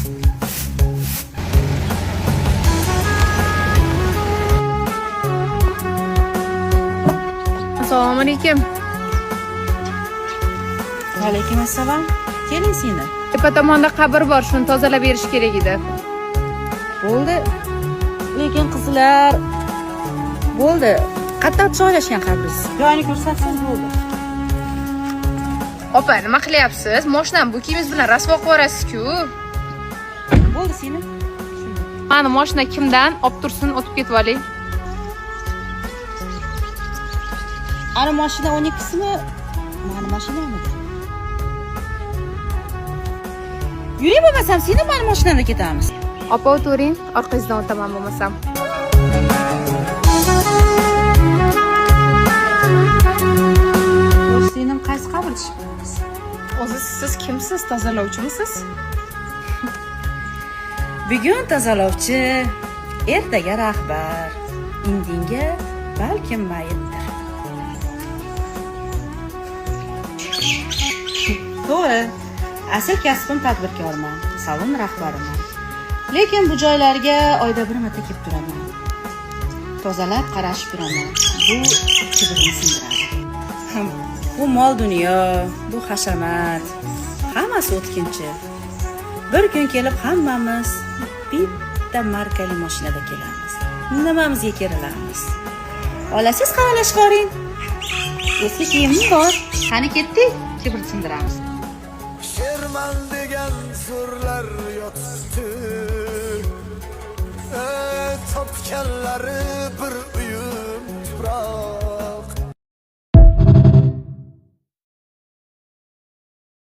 Assalomu alaykum. Alaykum assalom. Keling seni. Tepa tomonda qabr bor, shuni tozalab berish kerak edi. Bo'ldi. Lekin qizlar bo'ldi. Qattiq joylashgan qabringiz. Joyini ko'rsatsangiz bo'ldi. Opa, nima qilyapsiz? Mashinani bu kiyimingiz bilan rasvo qilib yuborasiz-ku. Bo'ldi seni. Mana mashina kimdan? Olib tursin, o'tib ketib oling. Ana mashina 12simi? Mana mashinami? Yuring bo'lmasam, seni mana mashinada ketamiz. Opa, o'tiring, orqangizdan o'taman bo'lmasam. Sening qaysi qabrda chiqdingiz? O'zi siz kimsiz? Tozalovchimisiz? Bugun tozalovchi, ertaga rahbar, indinga balkim mayitdir. To'g'ri. Asl kasbim tadbirkorman, salon rahbariman. Lekin bu joylarga oyda bir marta kelib turaman. Tozalab qarashib turaman. Bu kibrni sindiradi. Bu mol dunyo, bu hashamat, hammasi o'tkinchi. Bir kun kelib hammamiz bitta markali mashinada kelamiz. Nimamizga kerilamiz? Olasiz qaralash qoring. Eski kiyimim bor. Qani ketdik, kibr sindiramiz. Sherman degan so'rlar yotibdi. Topganlari bir